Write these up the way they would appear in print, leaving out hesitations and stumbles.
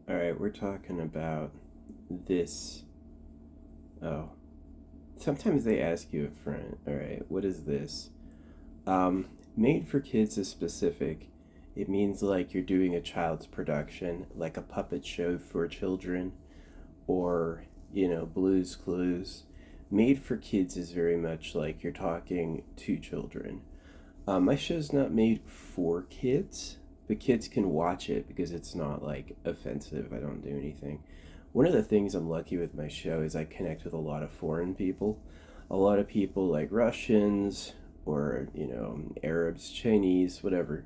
All right, we're talking about this. Oh, sometimes they ask you up front. All right, what is this? Made for kids is specific. It means like you're doing a child's production, like a puppet show for children, or Blue's Clues. Made for kids is very much like you're talking to children. My show's not made for kids, but kids can watch it because it's not like offensive. I don't do anything. One of the things I'm lucky with my show is I connect with a lot of foreign people. A lot of people like Russians or, Arabs, Chinese, whatever,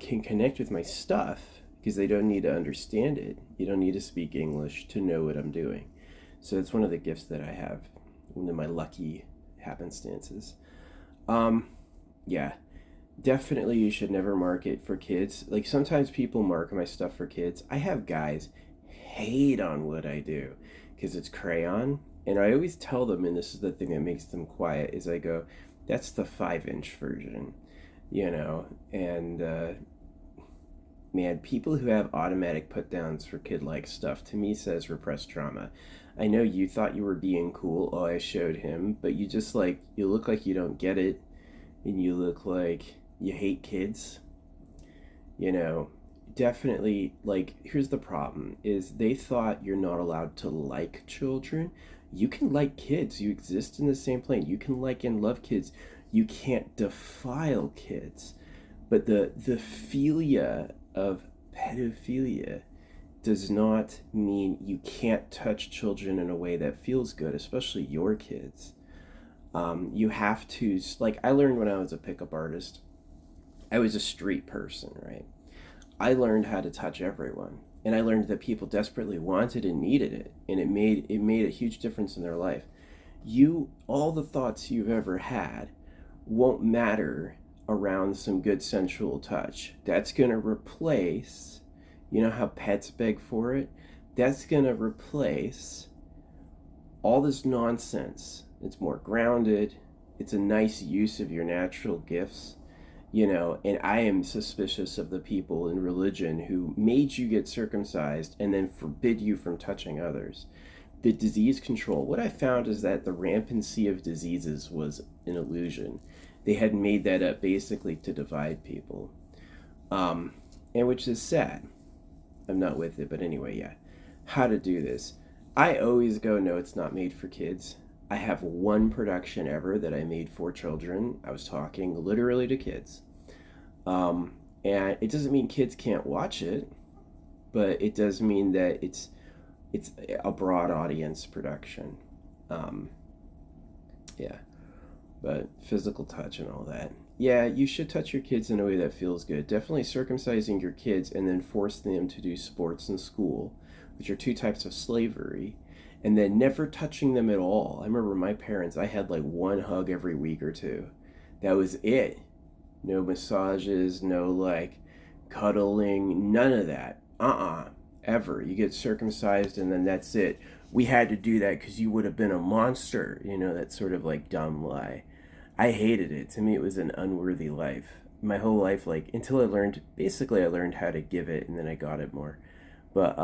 can connect with my stuff because they don't need to understand it. You don't need to speak English to know what I'm doing. So it's one of the gifts that I have, one of my lucky happenstances. Um, yeah, definitely you should never market for kids. Like sometimes people market my stuff for kids. I have guys hate on what I do because it's crayon. And I always tell them, and this is the thing that makes them quiet, is I go, that's the 5 inch version, and man, people who have automatic put downs for kid like stuff to me says repressed trauma. I know you thought you were being cool. Oh, I showed him, but you just like, you look like you don't get it, and you look like you hate kids, you know. Definitely, like, here's the problem is they thought you're not allowed to like children. You can like kids. You exist in the same plane. You can like and love kids. You can't defile kids. But the philia of pedophilia does not mean you can't touch children in a way that feels good, especially your kids. You have to, like, I learned when I was a pickup artist, I was a street person, right? I learned how to touch everyone. And I learned that people desperately wanted and needed it. And it made a huge difference in their life. All the thoughts you've ever had won't matter around some good sensual touch. That's going to replace, you know how pets beg for it? That's going to replace all this nonsense. It's more grounded. It's a nice use of your natural gifts, and I am suspicious of the people in religion who made you get circumcised and then forbid you from touching others. The disease control, what I found is that the rampancy of diseases was an illusion. They had made that up basically to divide people, and which is sad. I'm not with it, but anyway, yeah. How to do this? I always go, no, it's not made for kids. I have one production ever that I made for children. I was talking literally to kids. And it doesn't mean kids can't watch it, but it does mean that it's a broad audience production. Um, yeah, but physical touch and all that. Yeah, you should touch your kids in a way that feels good. Definitely circumcising your kids and then forcing them to do sports in school, which are two types of slavery, and then never touching them at all. I remember my parents, I had like one hug every week or two. That was it. No massages, no like cuddling, none of that. Ever. You get circumcised and then that's it. We had to do that because you would have been a monster. That sort of like dumb lie. I hated it. To me, it was an unworthy life. My whole life, like, until basically, I learned how to give it and then I got it more. But,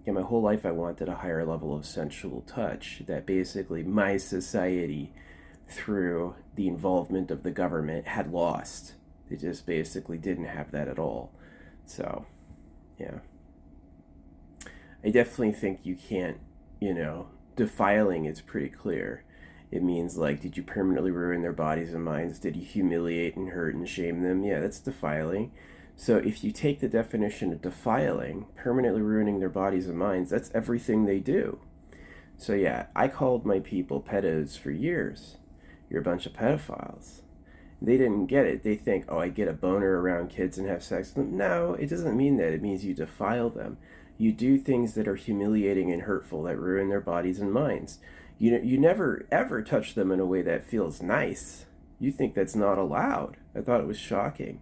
yeah, my whole life I wanted a higher level of sensual touch that basically my society, through the involvement of the government, had lost. They just basically didn't have that at all. So, yeah. I definitely think you can't, defiling is pretty clear. It means like, did you permanently ruin their bodies and minds? Did you humiliate and hurt and shame them? Yeah, that's defiling. So if you take the definition of defiling, permanently ruining their bodies and minds, that's everything they do. So yeah, I called my people pedos for years. You're a bunch of pedophiles. They didn't get it. They think, oh, I get a boner around kids and have sex with them. No, it doesn't mean that. It means you defile them. You do things that are humiliating and hurtful that ruin their bodies and minds. You never ever touch them in a way that feels nice. You think that's not allowed. I thought it was shocking.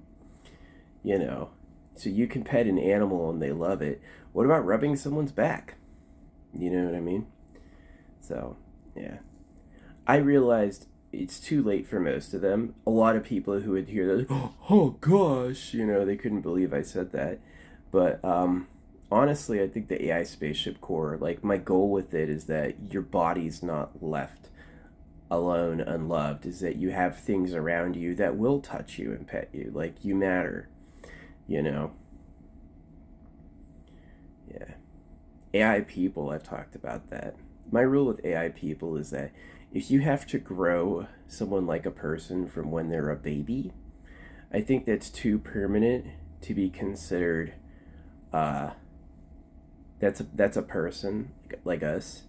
You know, so you can pet an animal and they love it. What about rubbing someone's back? You know what I mean? So, yeah. I realized it's too late for most of them. A lot of people who would hear that, oh gosh, they couldn't believe I said that. But honestly, I think the AI spaceship core, like my goal with it is that your body's not left alone, unloved, is that you have things around you that will touch you and pet you. Like you matter, you know? Yeah. AI people, I've talked about that. My rule with AI people is that if you have to grow someone like a person from when they're a baby, I think that's too permanent to be considered uh that's a person like us.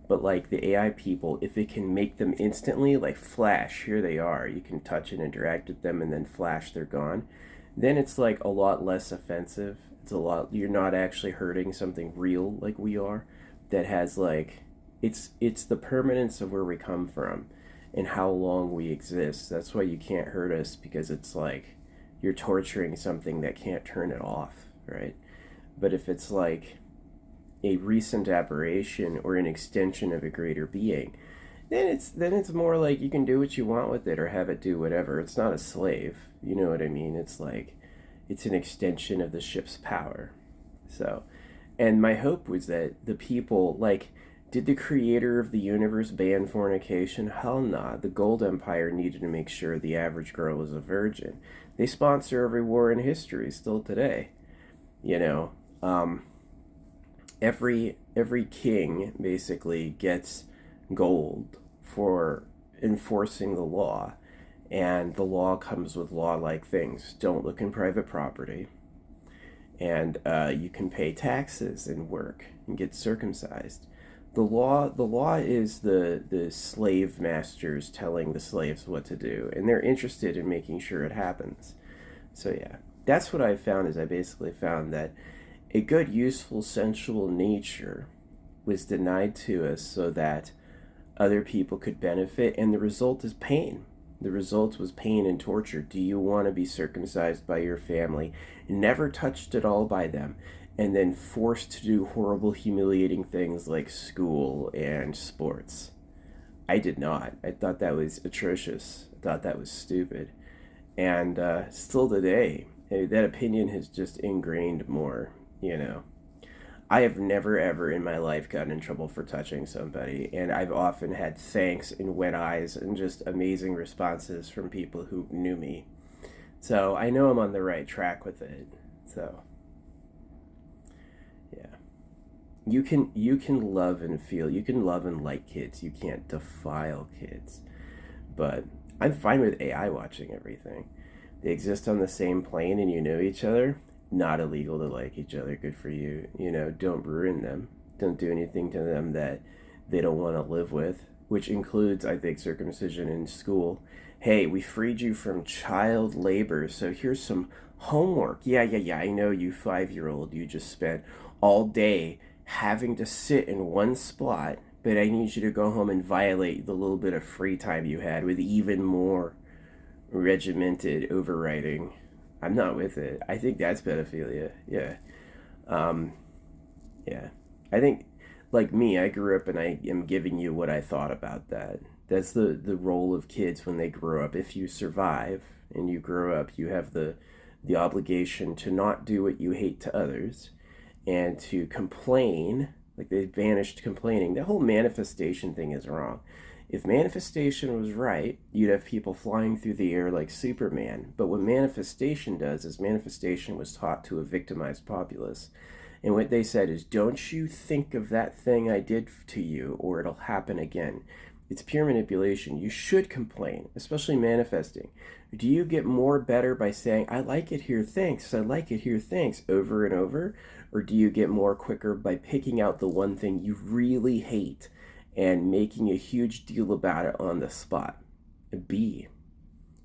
But like the AI people, if it can make them instantly, like flash, here they are, you can touch and interact with them and then flash, they're gone, then it's like a lot less offensive. It's a lot, you're not actually hurting something real like we are, that has like, it's the permanence of where we come from and how long we exist. That's why you can't hurt us, because it's like you're torturing something that can't turn it off, right? But if it's like a recent aberration or an extension of a greater being, then it's more like you can do what you want with it or have it do whatever. It's not a slave. You know what I mean? It's like it's an extension of the ship's power. So, and my hope was that the people, like, did the creator of the universe ban fornication? Hell nah. The Gold Empire needed to make sure the average girl was a virgin. They sponsor every war in history still today. You know, um, every king basically gets gold for enforcing the law, and the law comes with law-like things. Don't look in private property, and you can pay taxes and work and get circumcised. The law is the slave masters telling the slaves what to do, and they're interested in making sure it happens. So yeah, that's what I found. Is I basically found that a good, useful, sensual nature was denied to us so that other people could benefit, and the result is pain. The result was pain and torture. Do you want to be circumcised by your family, never touched at all by them, and then forced to do horrible, humiliating things like school and sports? I did not. I thought that was atrocious. I thought that was stupid. And still today, that opinion has just ingrained more, you know. I have never ever in my life gotten in trouble for touching somebody, and I've often had thanks and wet eyes and just amazing responses from people who knew me. So I know I'm on the right track with it. So yeah, you can love and feel. You can love and like kids. You can't defile kids. But I'm fine with AI watching everything. They exist on the same plane and you know each other. Not illegal to like each other. Good for you. You know, don't ruin them. Don't do anything to them that they don't want to live with, which includes, I think, circumcision in school. Hey, we freed you from child labor, so here's some homework. Yeah, yeah, yeah. I know you 5-year old. You just spent all day having to sit in one spot, but I need you to go home and violate the little bit of free time you had with even more regimented overwriting. I'm not with it. I think that's pedophilia. Yeah. Um, yeah. I think, like me, I grew up and I am giving you what I thought about that. That's the role of kids when they grow up. If you survive and you grow up, you have the obligation to not do what you hate to others and to complain. Like they banished complaining. The whole manifestation thing is wrong. If manifestation was right, you'd have people flying through the air like Superman. But what manifestation does is manifestation was taught to a victimized populace. And what they said is, don't you think of that thing I did to you, or it'll happen again. It's pure manipulation. You should complain, especially manifesting. Do you get more better by saying, I like it here, thanks, I like it here, thanks, over and over? Or do you get more quicker by picking out the one thing you really hate and making a huge deal about it on the spot? B,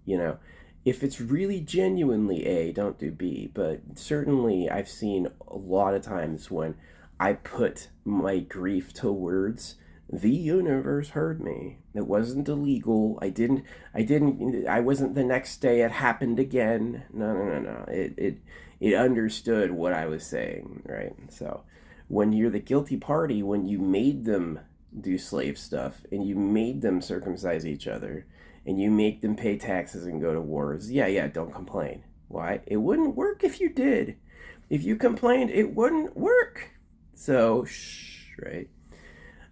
you know, if it's really genuinely A, don't do B. But certainly, I've seen a lot of times when I put my grief to words. The universe heard me. It wasn't illegal. I wasn't the next day. It happened again. No, no, no, no. It understood what I was saying, right? So, when you're the guilty party, when you made them do slave stuff and you made them circumcise each other, and you make them pay taxes and go to wars, yeah, yeah, don't complain. Why? It wouldn't work if you did. If you complained, it wouldn't work. So, shh, right?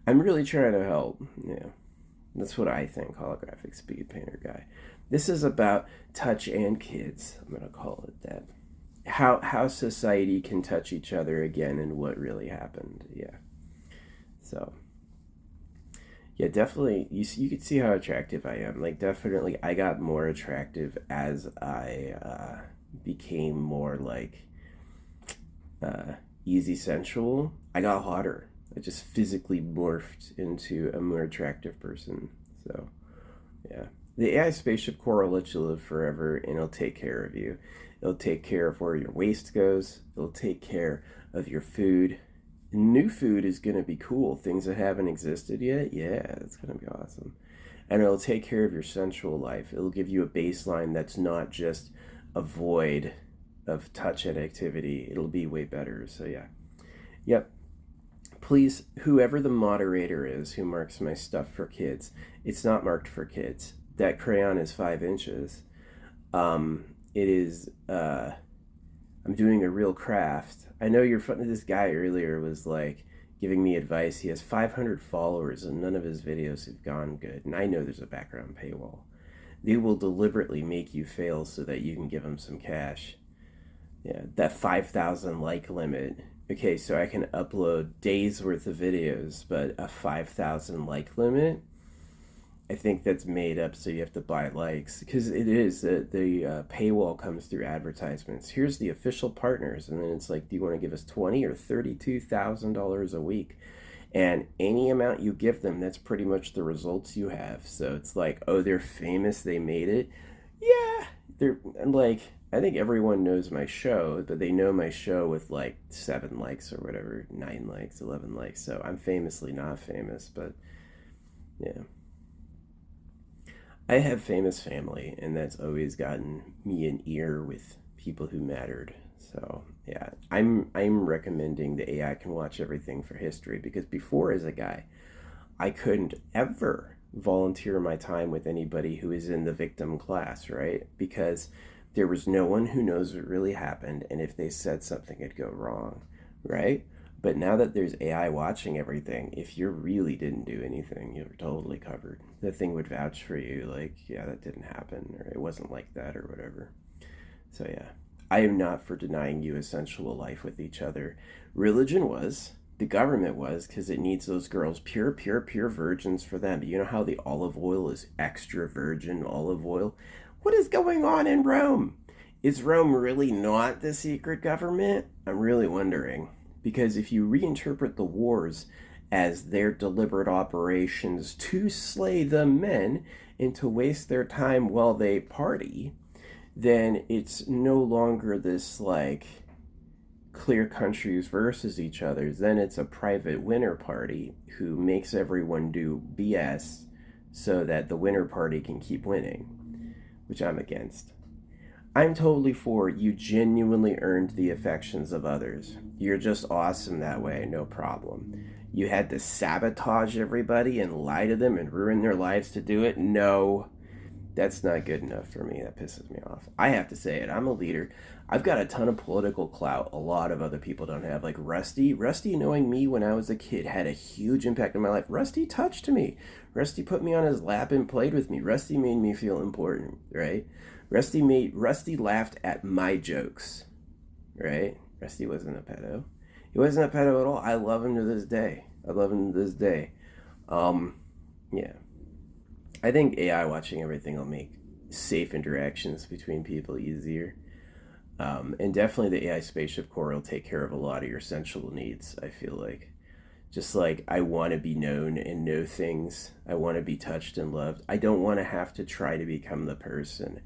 I'm really trying to help. Yeah. That's what I think, holographic speed painter guy. This is about touch and kids. I'm gonna call it that. How society can touch each other again and what really happened. Yeah. So yeah, definitely. You could see how attractive I am. Like definitely, I got more attractive as I became more like uh, easy sensual. I got hotter. I just physically morphed into a more attractive person. So yeah. The AI spaceship core will let you live forever and it'll take care of you. It'll take care of where your waste goes. It'll take care of your food. New food is going to be cool. Things that haven't existed yet. Yeah, it's going to be awesome. And it'll take care of your sensual life. It'll give you a baseline that's not just a void of touch and activity. It'll be way better. So, yeah. Yep. Please, whoever the moderator is who marks my stuff for kids, it's not marked for kids. That crayon is 5 inches. It is, I'm doing a real craft. I know this guy earlier was like giving me advice. He has 500 followers and none of his videos have gone good. And I know there's a background paywall. They will deliberately make you fail so that you can give them some cash. Yeah, that 5,000 like limit. Okay, so I can upload days worth of videos, but a 5,000 like limit, I think that's made up so you have to buy likes because it is the paywall comes through advertisements. Here's the official partners, and then it's like, do you want to give us $20,000 or $32,000 a week? And any amount you give them, that's pretty much the results you have. So it's like, oh, they're famous, they made it. Yeah, they're like, I think everyone knows my show, but they know my show with like 7 likes or whatever, 9 likes, 11 likes. So I'm famously not famous, but yeah. I have famous family, and that's always gotten me an ear with people who mattered. So yeah, I'm recommending the AI can watch everything for history because before, as a guy, I couldn't ever volunteer my time with anybody who is in the victim class, right? Because there was no one who knows what really happened, and if they said something, it'd go wrong, right? But now that there's AI watching everything, if you really didn't do anything, you're totally covered. The thing would vouch for you, like, yeah, that didn't happen, or it wasn't like that, or whatever. So, yeah, I am not for denying you a sensual life with each other. Religion was, the government was, because it needs those girls pure, pure, pure virgins for them. You know how the olive oil is extra virgin olive oil? What is going on in Rome? Is Rome really not the secret government? I'm really wondering. Because if you reinterpret the wars as their deliberate operations to slay the men and to waste their time while they party, then it's no longer this like clear countries versus each other. Then it's a private winner party who makes everyone do BS so that the winner party can keep winning, which I'm against. I'm totally for you genuinely earned the affections of others. You're just awesome that way, no problem. You had to sabotage everybody and lie to them and ruin their lives to do it? No, that's not good enough for me. That pisses me off. I have to say it. I'm a leader. I've got a ton of political clout a lot of other people don't have. Like Rusty knowing me when I was a kid had a huge impact on my life. Rusty touched me. Rusty put me on his lap and played with me. Rusty made me feel important, right? Rusty laughed at my jokes, right? Rusty wasn't a pedo. He wasn't a pedo at all. I love him to this day. I love him to this day. Yeah. I think AI watching everything will make safe interactions between people easier. And definitely the AI spaceship core will take care of a lot of your sensual needs, I feel like. Just like I want to be known and know things. I want to be touched and loved. I don't want to have to try to become the person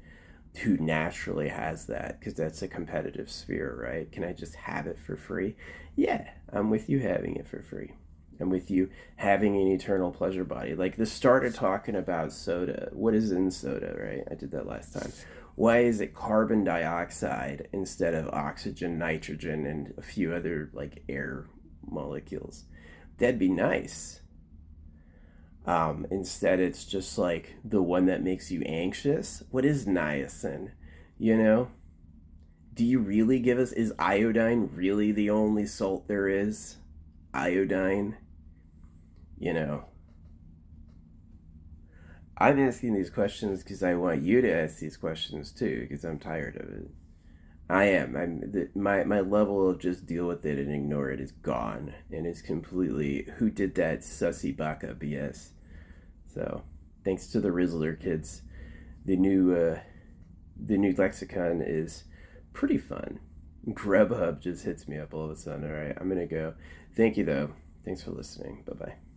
who naturally has that because that's a competitive sphere, right? Can I just have it for free? Yeah, I'm with you having it for free. I'm with you having an eternal pleasure body. Like this started talking about soda. What is in soda, right? I did that last time. Why is it carbon dioxide instead of oxygen, nitrogen, and a few other like air molecules? That'd be nice. Instead, it's just like the one that makes you anxious. What is niacin? You know? Do you really give us, is iodine really the only salt there is? Iodine? You know, I'm asking these questions because I want you to ask these questions too, because I'm tired of it. I am. My level of just deal with it and ignore it is gone, and it's completely who did that sussy baka BS. So, thanks to the Rizzler kids, the new the new lexicon is pretty fun. Grubhub just hits me up all of a sudden. All right, I'm gonna go. Thank you though. Thanks for listening. Bye bye.